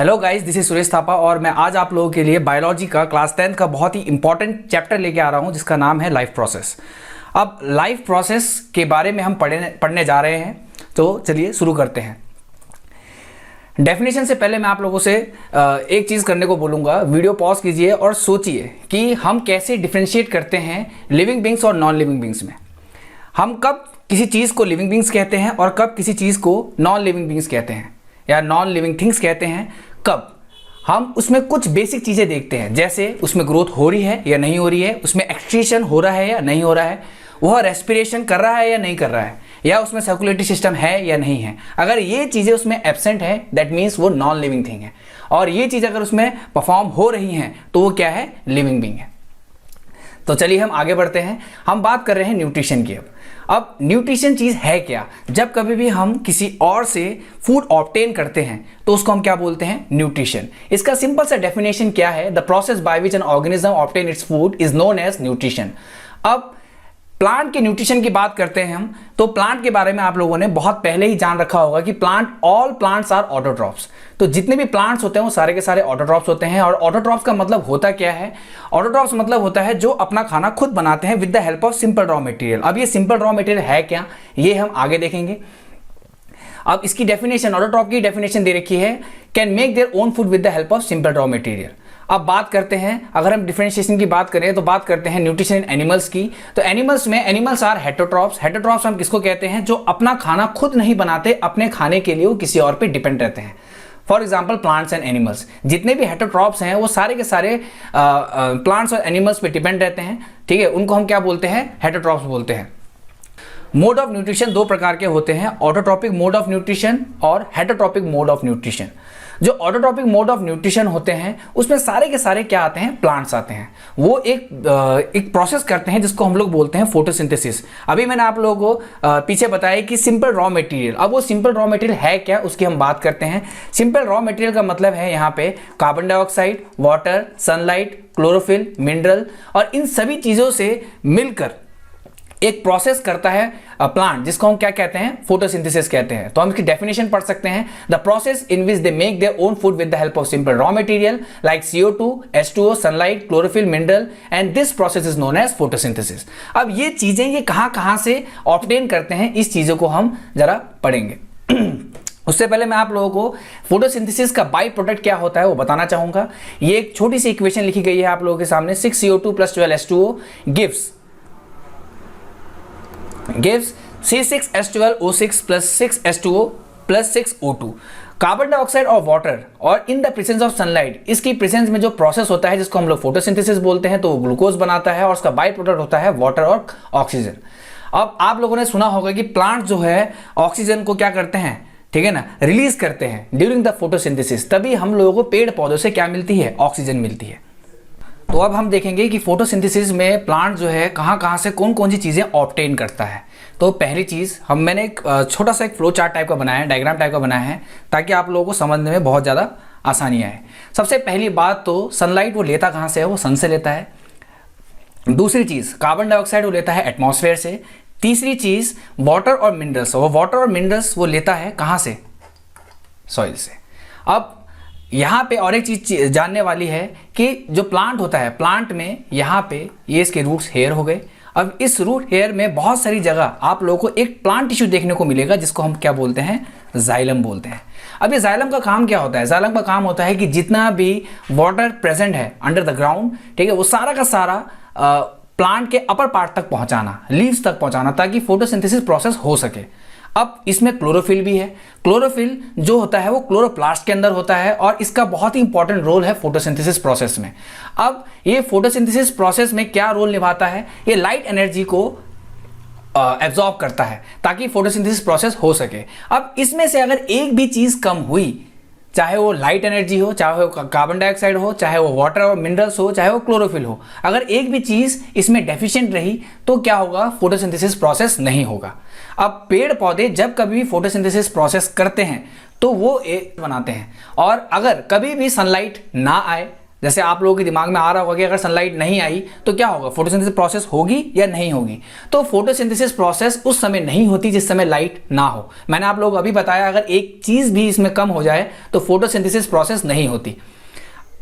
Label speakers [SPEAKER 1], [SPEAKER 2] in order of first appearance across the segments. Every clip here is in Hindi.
[SPEAKER 1] Hello guys, this is Suresh Thapa और मैं आज आप लोगों के लिए बायोलॉजी का क्लास 10 का बहुत ही इंपॉर्टेंट चैप्टर लेके आ रहा हूं जिसका नाम है लाइफ प्रोसेस। अब लाइफ प्रोसेस के बारे में हम पढ़ने जा रहे हैं, तो चलिए शुरू करते हैं। डेफिनेशन से पहले मैं आप लोगों से एक चीज़ करने को बोलूँगा। वीडियो पॉज कीजिए और सोचिए कि हम कैसे डिफ्रेंशिएट करते हैं लिविंग बींग्स और नॉन लिविंग बींग्स में। हम कब किसी चीज़ को लिविंग बींग्स कहते हैं और कब किसी चीज़ को नॉन लिविंग बींग्स कहते हैं या नॉन लिविंग थिंग्स कहते हैं। कब हम उसमें कुछ बेसिक चीज़ें देखते हैं, जैसे उसमें ग्रोथ हो रही है या नहीं हो रही है, उसमें एक्सक्रीशन हो रहा है या नहीं हो रहा है, वह रेस्पिरेशन कर रहा है या नहीं कर रहा है, या उसमें सर्कुलेटरी सिस्टम है या नहीं है। अगर ये चीज़ें उसमें एब्सेंट है दैट मीन्स वो नॉन लिविंग थिंग है, और ये चीज़ अगर उसमें परफॉर्म हो रही हैं तो वो क्या है, लिविंग बींग है। तो चलिए हम आगे बढ़ते हैं। हम बात कर रहे हैं न्यूट्रिशन की। अब न्यूट्रिशन चीज़ है क्या? जब कभी भी हम किसी और से फूड ऑब्टेन करते हैं तो उसको हम क्या बोलते हैं, न्यूट्रिशन। इसका सिंपल सा डेफिनेशन क्या है, the process by which an organism obtain its food is known as nutrition. अब प्लांट के न्यूट्रिशन की बात करते हैं हम, तो प्लांट के बारे में आप लोगों ने बहुत पहले ही जान रखा होगा कि ऑल प्लांट्स आर ऑटोट्रॉप्स। तो जितने भी प्लांट्स होते हैं वो सारे के सारे ऑटोट्रॉप्स होते हैं। और ऑटोट्रॉप्स का मतलब होता क्या है? ऑटोट्रॉप्स मतलब होता है जो अपना खाना खुद बनाते हैं with the help of simple raw material. अब ये सिंपल रॉ मटेरियल है क्या, ये हम आगे देखेंगे। अब इसकी डेफिनेशन, ऑटोट्रॉप की डेफिनेशन दे रखी है, can make their own food with the help of simple raw material. अब बात करते हैं, अगर हम डिफरेंशिएशन की बात करें तो बात करते हैं न्यूट्रिशन इन एनिमल्स की। तो एनिमल्स में एनिमल्स आर हेटरोट्रॉप्स। हेटरोट्रॉप्स हम किसको कहते हैं? जो अपना खाना खुद नहीं बनाते, अपने खाने के लिए वो किसी और पे डिपेंड रहते हैं। For example plants and animals, जितने भी हेटरोट्रॉप्स हैं वो सारे के सारे प्लांट्स और एनिमल्स पे डिपेंड रहते हैं। ठीक है, उनको हम क्या बोलते हैं, हेटरोट्रॉप्स बोलते हैं। मोड ऑफ न्यूट्रिशन दो प्रकार के होते हैं, ऑटोट्रॉपिक मोड ऑफ न्यूट्रिशन और हेटरोट्रॉपिक मोड ऑफ न्यूट्रिशन। जो ऑटोट्रॉपिक मोड ऑफ न्यूट्रिशन होते हैं उसमें सारे के सारे क्या आते हैं, प्लांट्स आते हैं। वो एक प्रोसेस करते हैं जिसको हम लोग बोलते हैं फोटोसिंथेसिस। अभी मैंने आप लोगों को पीछे बताया कि सिंपल रॉ मटेरियल। अब वो सिंपल रॉ मटेरियल है क्या, उसकी हम बात करते हैं। सिंपल रॉ मटेरियल का मतलब है यहाँ पे carbon dioxide, water, sunlight, chlorophyll, mineral, और इन सभी चीज़ों से मिलकर एक प्रोसेस करता है प्लांट, जिसको हम क्या कहते हैं, फोटोसिंथेसिस कहते हैं। तो हम इसकी डेफिनेशन पढ़ सकते हैं, the process in which they make their own food with the help of simple raw material like CO2, H2O, sunlight, chlorophyll, mineral, and this process is known as photosynthesis. अब ये चीजें ये कहां से ऑब्टेन करते हैं, इस चीजों को हम जरा पढ़ेंगे। उससे पहले मैं आप लोगों को फोटोसिंथेसिस का बाई प्रोडक्ट क्या होता है वो बताना चाहूंगा। ये एक छोटी सी इक्वेशन लिखी गई है आप लोगों के सामने, 6CO2 + 12H2O gives C6H12O6 + 6H2O + 6O2। Carbon dioxide और वाटर और in the presence of sunlight, इसकी प्रेजेंस में जो प्रोसेस होता है जिसको हम लोग फोटोसिंथेसिस बोलते हैं, तो वो ग्लूकोज बनाता है और उसका बाई प्रोडक्ट होता है वाटर और ऑक्सीजन। अब आप लोगों ने सुना होगा कि प्लांट जो है ऑक्सीजन को क्या करते हैं, ठीक है ना, रिलीज करते हैं ड्यूरिंग द फोटोसिंथेसिस। तभी हम लोगों को पेड़ पौधों से क्या मिलती है, ऑक्सीजन मिलती है। तो अब हम देखेंगे कि फोटोसिंथेसिस में प्लांट जो है कहाँ से कौन कौन सी चीज़ें ऑब्टेन करता है। तो पहली चीज़ मैंने एक छोटा सा एक फ्लो चार्ट टाइप का बनाया है, डायग्राम टाइप का बनाया है, ताकि आप लोगों को समझने में बहुत ज़्यादा आसानी आए। सबसे पहली बात तो सनलाइट वो लेता कहाँ से है, वो सन से लेता है। दूसरी चीज़ कार्बन डाइऑक्साइड वो लेता है एटमॉस्फेयर से। तीसरी चीज़ वाटर और मिनरल्स, वो वाटर और मिनरल्स वो लेता है कहाँ से, सॉइल से। अब यहाँ पे और एक चीज़ जानने वाली है कि जो प्लांट होता है, प्लांट में यहाँ पे ये इसके रूट्स हेयर हो गए। अब इस रूट हेयर में बहुत सारी जगह आप लोगों को एक प्लांट टिश्यू देखने को मिलेगा जिसको हम क्या बोलते हैं, जाइलम बोलते हैं। अब ये जाइलम का काम क्या होता है? जाइलम का काम होता है कि जितना भी वाटर प्रेजेंट है अंडर द ग्राउंड, ठीक है, वो सारा का सारा प्लांट के अपर पार्ट तक पहुँचाना, लीव्स तक पहुँचाना, ताकि फोटोसिंथेसिस प्रोसेस हो सके। अब इसमें क्लोरोफिल भी है। क्लोरोफिल जो होता है वो क्लोरोप्लास्ट के अंदर होता है और इसका बहुत ही इंपॉर्टेंट रोल है फोटोसिंथेसिस प्रोसेस में। अब ये फोटोसिंथेसिस प्रोसेस में क्या रोल निभाता है, ये लाइट एनर्जी को एब्जॉर्ब करता है ताकि फोटोसिंथेसिस प्रोसेस हो सके। अब इसमें से अगर एक भी चीज़ कम हुई, चाहे वो लाइट एनर्जी हो, चाहे वो कार्बन डाइऑक्साइड हो, चाहे वो वाटर और मिनरल्स हो, चाहे वो क्लोरोफिल हो, अगर एक भी चीज़ इसमें डेफिशिएंट रही तो क्या होगा, फोटोसिंथेसिस प्रोसेस नहीं होगा। अब पेड़ पौधे जब कभी भी फोटोसिंथेसिस प्रोसेस करते हैं तो वो एक बनाते हैं, और अगर कभी भी सनलाइट ना आए, जैसे आप लोगों के दिमाग में आ रहा होगा कि अगर सनलाइट नहीं आई तो क्या होगा, फोटोसिंथेसिस प्रोसेस होगी या नहीं होगी। तो फोटोसिंथेसिस प्रोसेस उस समय नहीं होती जिस समय लाइट ना हो। मैंने आप लोगों को अभी बताया अगर एक चीज़ भी इसमें कम हो जाए तो फोटोसिंथेसिस प्रोसेस नहीं होती।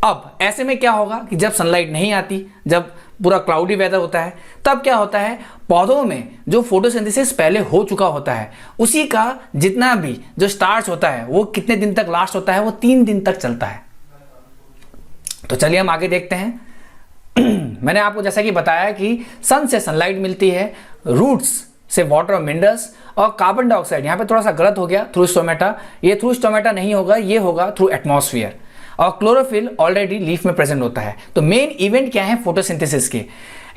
[SPEAKER 1] अब ऐसे में क्या होगा कि जब सनलाइट नहीं आती, जब पूरा क्लाउडी वेदर होता है, तब क्या होता है, पौधों में जो फोटोसिंथेसिस पहले हो चुका होता है उसी का जितना भी जो स्टार्च होता है वो कितने दिन तक लास्ट होता है, वो 3 दिन तक चलता है। तो चलिए हम आगे देखते हैं। मैंने आपको जैसा कि बताया कि सन से सनलाइट मिलती है, रूट्स से वाटर और मिनरल्स, और कार्बन डाइऑक्साइड, यहाँ पे थोड़ा सा गलत हो गया, थ्रू स्टोमेटा, ये थ्रू स्टोमेटा नहीं होगा, ये होगा थ्रू एटमॉस्फेयर। और क्लोरोफिल ऑलरेडी लीफ में प्रेजेंट होता है। तो मेन इवेंट क्या है फोटोसिंथेसिस के,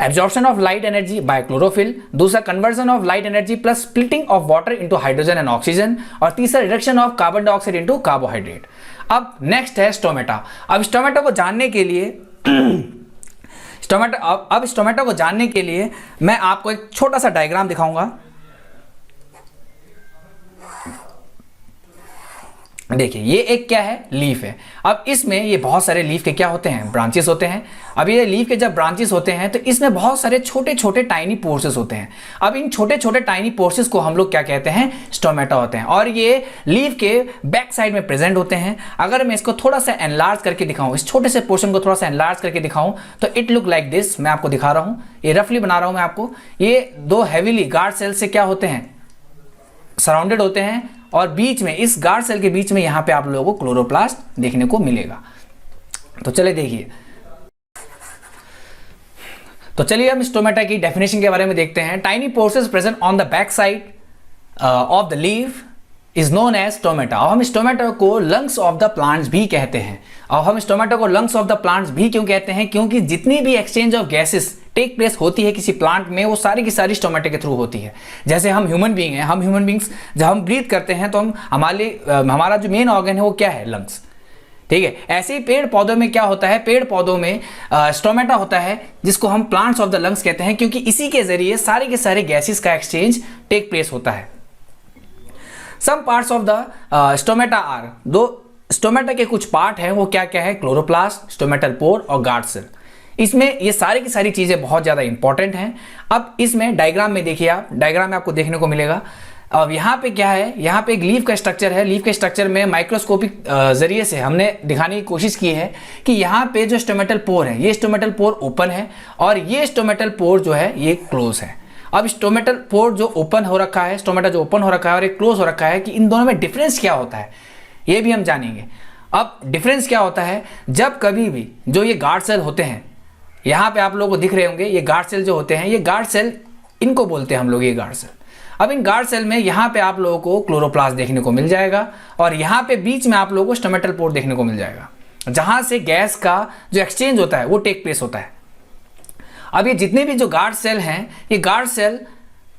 [SPEAKER 1] absorption of light energy by chlorophyll, दूसरा conversion of light energy plus splitting of water into hydrogen and oxygen, और तीसरा reduction of carbon dioxide into carbohydrate. अब नेक्स्ट है स्टोमेटा। अब स्टोमेटा को जानने के लिए स्टोमेटा को जानने के लिए मैं आपको एक छोटा सा डायग्राम दिखाऊंगा। देखिए ये एक क्या है, लीफ है। अब इसमें ये बहुत सारे लीफ के क्या होते हैं, ब्रांचेस होते हैं। अब ये लीफ के जब ब्रांचेस होते हैं तो इसमें बहुत सारे छोटे छोटे टाइनी पोर्सेस होते हैं। अब इन छोटे छोटे टाइनी पोर्सेस को हम लोग क्या कहते हैं, स्टोमेटा होते हैं, और ये लीफ के बैक साइड में प्रेजेंट होते हैं। अगर मैं इसको थोड़ा सा एनलार्ज करके दिखाऊं, इस छोटे से पोर्शन को थोड़ा सा एनलार्ज करके दिखाऊं तो इट लुक लाइक दिस। मैं आपको दिखा रहा हूं, ये रफली बना रहा हूं मैं आपको। ये 2 हेवीली गार्ड सेल से क्या होते हैं, सराउंडेड होते हैं, और बीच में इस गार्ड सेल के बीच में यहां पे आप लोगों को क्लोरोप्लास्ट देखने को मिलेगा। तो चलिए देखिए, तो चलिए हम स्टोमेटा की डेफिनेशन के बारे में देखते हैं। Tiny pores present on the back side of the leaf is known as stomata. और हम स्टोमेटा को लंग्स ऑफ द प्लांट्स भी कहते हैं। और हम स्टोमेटा को लंग्स ऑफ द प्लांट्स भी क्यों कहते हैं, क्योंकि जितनी भी exchange of gases take place होती है किसी प्लांट में, वो सारी की सारी स्टोमेटा के थ्रू होती है। जैसे हम ह्यूमन बीइंग हैं, हम ह्यूमन बींग्स जब हम ब्रीथ करते हैं तो हम हमारा जो मेन ऑर्गन है वो क्या है, लंग्स। ठीक है, ऐसे ही पेड़ पौधों में क्या होता है, पेड़ पौधों में स्टोमेटा होता है जिसको हम प्लांट्स ऑफ द लंग्स कहते हैं, क्योंकि इसी के जरिए सारे के सारे गैसेस का एक्सचेंज टेक प्लेस होता है। Some parts of the stomata are, दो स्टोमेटा के कुछ पार्ट हैं वो क्या क्या है, क्लोरोप्लास्ट, स्टोमेटल पोर और गार्ड सेल। इसमें ये सारी की सारी चीजें बहुत ज्यादा इंपॉर्टेंट हैं। अब इसमें डायग्राम में देखिए आप, डायग्राम में आपको देखने को मिलेगा। अब यहाँ पे क्या है, यहाँ पे एक लीफ का स्ट्रक्चर है। लीफ के स्ट्रक्चर में माइक्रोस्कोपिक जरिए से हमने दिखाने की कोशिश की है कि यहाँ पे जो स्टोमेटल पोर है, ये स्टोमेटल पोर ओपन है और ये स्टोमेटल पोर जो है ये क्लोज है। अब स्टोमेटल पोर जो ओपन हो रखा है, स्टोमेटा जो ओपन हो रखा है और एक क्लोज हो रखा है, कि इन दोनों में डिफरेंस क्या होता है ये भी हम जानेंगे। अब डिफरेंस क्या होता है, जब कभी भी जो ये गार्ड सेल होते हैं, यहाँ पे आप लोगों को दिख रहे होंगे ये गार्ड सेल जो होते हैं, ये गार्ड सेल इनको बोलते हैं हम लोग, ये गार्ड सेल। अब इन गार्ड सेल में यहाँ पे आप लोगों को क्लोरोप्लास्ट देखने को मिल जाएगा और यहाँ पे बीच में आप लोगों को स्टोमेटल पोर देखने को मिल जाएगा, जहाँ से गैस का जो एक्सचेंज होता है वो टेक प्लेस होता है। अब ये जितने भी जो गार्ड सेल हैं, ये गार्ड सेल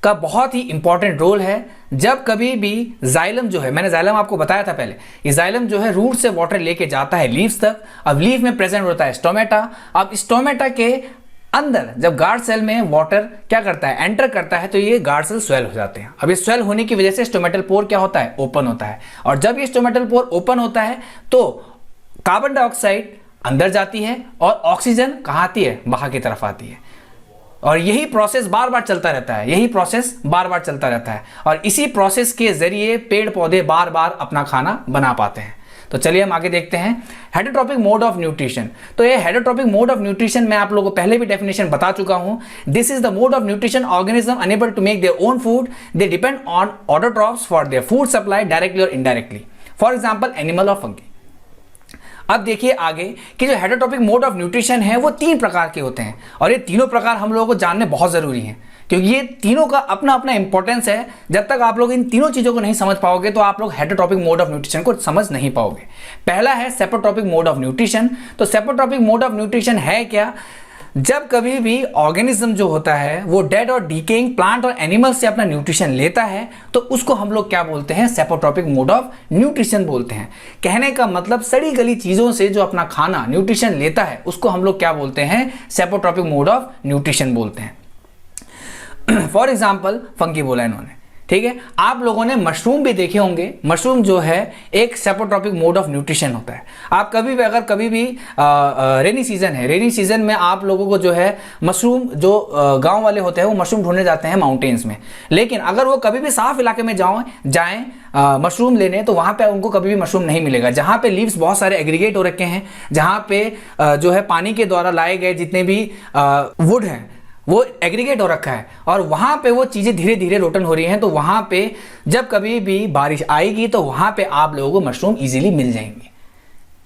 [SPEAKER 1] का बहुत ही इंपॉर्टेंट रोल है। जब कभी भी जाइलम जो है, मैंने जाइलम आपको बताया था पहले, ये जाइलम जो है रूट से वाटर लेके जाता है लीव्स तक। अब लीफ में प्रेजेंट होता है स्टोमेटा। अब स्टोमेटा के अंदर जब गार्ड सेल में वाटर क्या करता है, एंटर करता है, तो ये गार्ड सेल स्वेल हो जाते हैं। अब ये स्वेल होने की वजह से स्टोमेटल पोर क्या होता है, ओपन होता है। और जब ये स्टोमेटल पोर ओपन होता है तो कार्बन डाइऑक्साइड अंदर जाती है और ऑक्सीजन कहाँ आती है, बाहर की तरफ आती है। और यही प्रोसेस बार बार चलता रहता है, यही प्रोसेस बार बार चलता रहता है और इसी प्रोसेस के जरिए पेड़ पौधे बार बार अपना खाना बना पाते हैं। तो चलिए हम आगे देखते हैं हेटेरोट्रॉपिक मोड ऑफ न्यूट्रिशन। तो ये हेटेरोट्रॉपिक मोड ऑफ न्यूट्रिशन मैं आप लोगों को पहले भी डेफिनेशन बता चुका हूं। This is the mode of nutrition organism unable to make their own food, they depend on autotrophs for their food supply directly और इनडायरेक्टली, फॉर एग्जांपल एनिमल और फंगी। अब देखिए आगे कि जो हेटेरोट्रॉपिक मोड ऑफ न्यूट्रिशन है वो 3 प्रकार के होते हैं और ये तीनों प्रकार हम लोगों को जानने बहुत जरूरी हैं, क्योंकि ये तीनों का अपना अपना इंपॉर्टेंस है। जब तक आप लोग इन तीनों चीजों को नहीं समझ पाओगे तो आप लोग हेटेरोट्रॉपिक मोड ऑफ न्यूट्रिशन को समझ नहीं पाओगे। पहला है सेप्रोट्रॉपिक मोड ऑफ न्यूट्रिशन। तो सेप्रोट्रॉपिक मोड ऑफ न्यूट्रिशन है क्या, जब कभी भी ऑर्गेनिज्म जो होता है वो डेड और डीकेइंग प्लांट और एनिमल से अपना न्यूट्रिशन लेता है तो उसको हम लोग क्या बोलते हैं, सेप्रोट्रॉपिक मोड ऑफ न्यूट्रिशन बोलते हैं। कहने का मतलब सड़ी गली चीजों से जो अपना खाना न्यूट्रिशन लेता है उसको हम लोग क्या बोलते हैं, सेप्रोट्रॉपिक मोड ऑफ न्यूट्रिशन बोलते हैं। फॉर एग्जाम्पल फंगी बोला इन्होंने, ठीक है। आप लोगों ने मशरूम भी देखे होंगे। मशरूम जो है एक सेपोट्रॉपिक मोड ऑफ न्यूट्रिशन होता है। आप कभी भी, अगर कभी भी रेनी सीजन है, रेनी सीजन में आप लोगों को जो है मशरूम, जो गांव वाले होते हैं वो मशरूम ढूंढने जाते हैं माउंटेन्स में, लेकिन अगर वो कभी भी साफ इलाके में जाएं मशरूम लेने, तो वहां पे उनको कभी भी मशरूम नहीं मिलेगा। जहां पे लीव्स बहुत सारे एग्रीगेट हो रखे हैं, जहां पे जो है पानी के द्वारा लाए गए जितने भी वुड हैं वो एग्रीगेट हो रखा है, और वहां पे वो चीजें धीरे धीरे रोटन हो रही हैं, तो वहां पे जब कभी भी बारिश आएगी तो वहां पे आप लोगों को मशरूम इजीली मिल जाएंगे।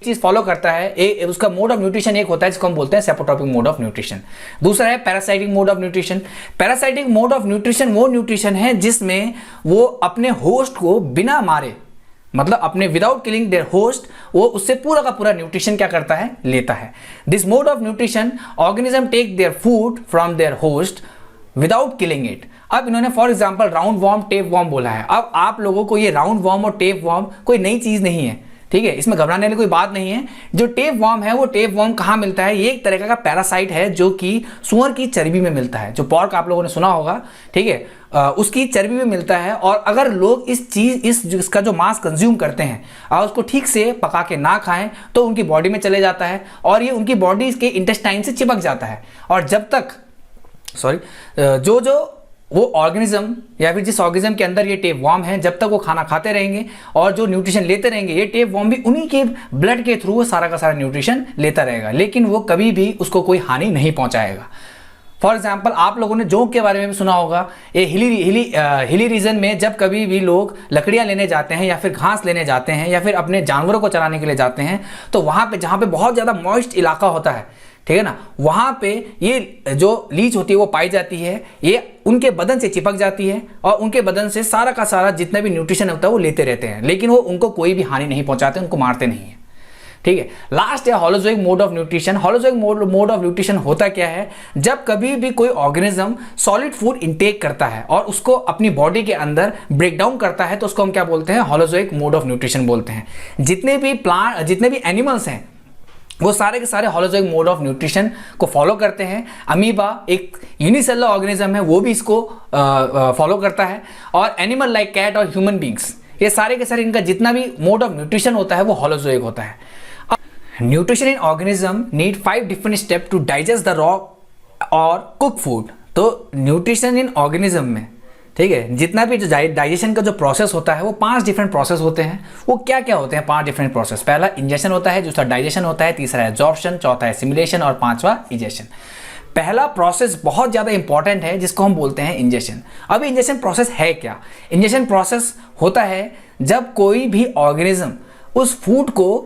[SPEAKER 1] चीज फॉलो करता है उसका मोड ऑफ न्यूट्रिशन एक होता है जिसको हम बोलते हैं सेपोट्रॉपिक मोड ऑफ न्यूट्रिशन। दूसरा है parasitic mode of nutrition. Parasitic mode of nutrition वो न्यूट्रिशन है जिसमें वो अपने होस्ट को बिना मारे, मतलब अपने विदाउट किलिंग देयर होस्ट, वो उससे पूरा का पूरा न्यूट्रिशन क्या करता है, लेता है। This mode of nutrition organism take their food from their host without killing it. अब इन्होंने for example round worm, tape worm बोला है। अब आप लोगों को ये राउंड वॉर्म और टेप वॉर्म कोई नई चीज नहीं है, ठीक है, इसमें घबराने वाली कोई बात नहीं है। जो टेप वॉर्म है वो टेप वॉर्म कहाँ मिलता है, ये एक तरह का पैरासाइट है जो कि सुअर की चर्बी में मिलता है। जो पॉर्क आप लोगों ने सुना होगा, ठीक है, उसकी चर्बी में मिलता है। और अगर लोग इसका जो मांस कंज्यूम करते हैं और उसको ठीक से पका के ना खाएं तो उनकी बॉडी में चले जाता है और ये उनकी बॉडी के इंटेस्टाइन से चिपक जाता है। और जब तक जो वो ऑर्गेनिज्म या फिर जिस ऑर्गेनिज्म के अंदर ये टेप वॉर्म है, जब तक वो खाना खाते रहेंगे और जो न्यूट्रिशन लेते रहेंगे, ये टेप वॉर्म भी उन्हीं के ब्लड के थ्रू वो सारा का सारा न्यूट्रिशन लेता रहेगा, लेकिन वो कभी भी उसको कोई हानि नहीं पहुंचाएगा। फॉर एग्जाम्पल आप लोगों ने जोंक के बारे में भी सुना होगा। ये हिली रीजन में जब कभी भी लोग लकड़ियां लेने जाते हैं या फिर घास लेने जाते हैं या फिर अपने जानवरों को चराने के लिए जाते हैं, तो वहां पे जहां पे बहुत ज़्यादा मॉइस्ट इलाका होता है, ठीक है ना, वहां पे ये जो लीच होती है वो पाई जाती है, ये उनके बदन से चिपक जाती है और उनके बदन से सारा का सारा जितना भी न्यूट्रिशन होता है वो लेते रहते हैं, लेकिन वो उनको कोई भी हानि नहीं पहुंचाते, उनको मारते नहीं है, ठीक है। लास्ट है holozoic mode of nutrition. Holozoic mode of nutrition होता क्या है, जब कभी भी कोई ऑर्गेनिज्म सॉलिड फूड इंटेक करता है और उसको अपनी बॉडी के अंदर ब्रेक डाउन करता है, तो उसको हम क्या बोलते हैं, होलोजोइक मोड ऑफ न्यूट्रिशन बोलते हैं। जितने भी एनिमल्स हैं वो सारे के सारे होलोजोइक मोड ऑफ न्यूट्रिशन को फॉलो करते हैं। अमीबा एक यूनिसेलुलर ऑर्गेनिज्म है, वो भी इसको फॉलो करता है। और एनिमल लाइक कैट और ह्यूमन बींग्स, ये सारे के सारे इनका जितना भी मोड ऑफ न्यूट्रिशन होता है वो होलोजोइक होता है। Nutrition in organism need 5 different step to digest the raw और कुक फूड। तो न्यूट्रिशन इन ऑर्गेनिज्म में, ठीक है, जितना भी जो डाइजेशन का जो प्रोसेस होता है वो 5 डिफरेंट प्रोसेस होते हैं। वो क्या क्या होते हैं 5 डिफरेंट प्रोसेस? पहला इंजेक्शन होता है, दूसरा डाइजेशन होता है, तीसरा एब्जॉर्प्शन, चौथा है सिमुलेशन और पांचवा इजेक्शन। पहला प्रोसेस बहुत ज़्यादा इंपॉर्टेंट है जिसको हम बोलते हैं इंजेक्शन। अब इंजेक्शन प्रोसेस है क्या? इंजेक्शन प्रोसेस होता है जब कोई भी ऑर्गेनिज्म उस फूड को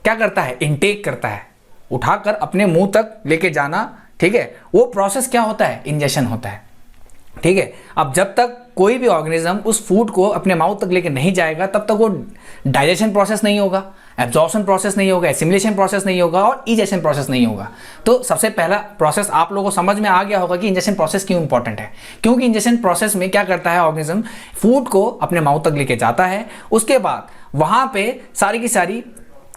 [SPEAKER 1] क्या करता है, इनटेक करता है, उठाकर अपने मुंह तक लेके जाना, ठीक है, वो प्रोसेस क्या होता है, इंजेक्शन होता है, ठीक है। अब जब तक कोई भी ऑर्गेनिज्म उस फूड को अपने माउथ तक लेके नहीं जाएगा तब तक वो डाइजेशन प्रोसेस नहीं होगा, एब्जॉर्प्शन प्रोसेस नहीं होगा, एसिमिलेशन प्रोसेस नहीं होगा और इजेक्शन प्रोसेस नहीं होगा। तो सबसे पहला प्रोसेस आप लोगों को समझ में आ गया होगा कि इंजेक्शन प्रोसेस क्यों इंपॉर्टेंट है। क्योंकि इंजेक्शन प्रोसेस में क्या करता है, ऑर्गेनिज्म फूड को अपने माउथ तक लेके जाता है, उसके बाद वहां पे सारी की सारी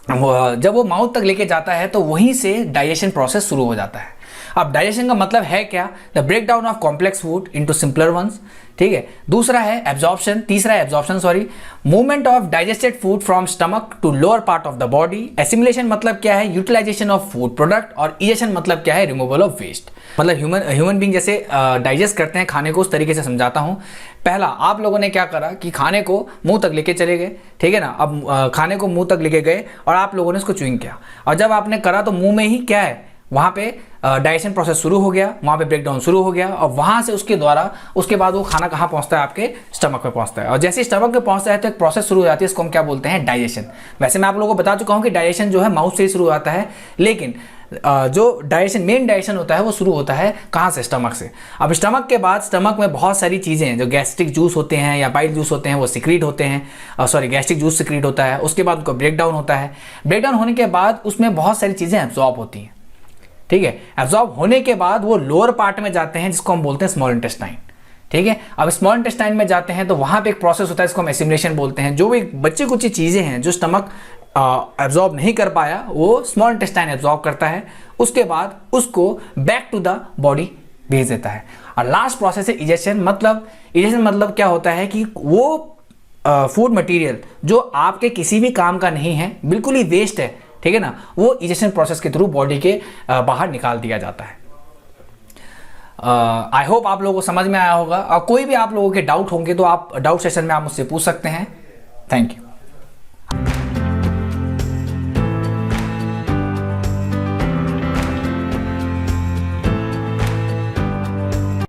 [SPEAKER 1] जब वो माउथ तक लेके जाता है तो वहीं से डाइजेशन प्रोसेस शुरू हो जाता है। अब डाइजेशन का मतलब है क्या, the break down of complex food into simpler ones, ठीक है। दूसरा है एब्जॉर्प्शन, तीसरा है absorption movement of digested food from stomach to lower part of the body. Assimilation मतलब क्या है, यूटिलाइजेशन ऑफ फूड प्रोडक्ट। और इजेक्शन मतलब क्या है, रिमूवल ऑफ वेस्ट। मतलब ह्यूमन बींग जैसे डाइजेस्ट करते हैं खाने को, उस तरीके से समझाता हूँ। पहला आप लोगों ने क्या करा कि खाने को मुंह तक लेके चले गए, ठीक है ना। अब खाने को मुंह तक लेके गए और आप लोगों ने इसको च्युइंग किया, और जब आपने करा तो मुंह में ही क्या है, वहाँ पे डाइजेशन प्रोसेस शुरू हो गया, वहाँ पे ब्रेकडाउन शुरू हो गया, और वहाँ से उसके द्वारा उसके बाद वो खाना कहाँ पहुँचता है, आपके स्टमक में पहुँचता है। और जैसे स्टमक में पहुँचता है तो एक प्रोसेस शुरू हो जाती है, इसको हम क्या बोलते हैं, डाइजेशन। वैसे मैं आप लोगों को बता चुका हूँ कि डाइजेशन जो है माउथ से ही शुरू होता है, लेकिन जो डाइजेशन मेन डाइजेशन होता है वो शुरू होता है कहाँ से, स्टमक से। अब स्टमक के बाद स्टमक में बहुत सारी चीज़ें हैं, जो गैस्ट्रिक जूस होते हैं या बाइल जूस होते हैं वो सिक्रीट होते हैं, गैस्ट्रिक जूस सिक्रीट होता है। उसके बाद उनको ब्रेकडाउन होता है, ब्रेकडाउन होने के बाद उसमें बहुत सारी चीज़ें एब्जॉर्ब होती हैं, ठीक है। एब्जॉर्ब होने के बाद वो लोअर पार्ट में जाते हैं जिसको हम बोलते हैं स्मॉल इंटेस्टाइन, ठीक है। अब स्मॉल इंटेस्टाइन में जाते हैं तो वहाँ पे एक प्रोसेस होता है जिसको हम एसिमिलेशन बोलते हैं। जो एक बच्चे कुछ चीज़ें हैं जो स्टमक एब्जॉर्ब नहीं कर पाया वो स्मॉल इंटेस्टाइन एब्जॉर्ब करता है, उसके बाद उसको बैक टू द बॉडी भेज देता है। और लास्ट प्रोसेस है इजेशन। मतलब क्या होता है कि वो फूड मटेरियल जो आपके किसी भी काम का नहीं है, बिल्कुल ही वेस्ट है, ठीक है ना, वो इजेशन प्रोसेस के थ्रू बॉडी के बाहर निकाल दिया जाता है। आई होप आप लोगों को समझ में आया होगा। और कोई भी आप लोगों के डाउट होंगे तो आप डाउट सेशन में आप मुझसे पूछ सकते हैं। Thank you.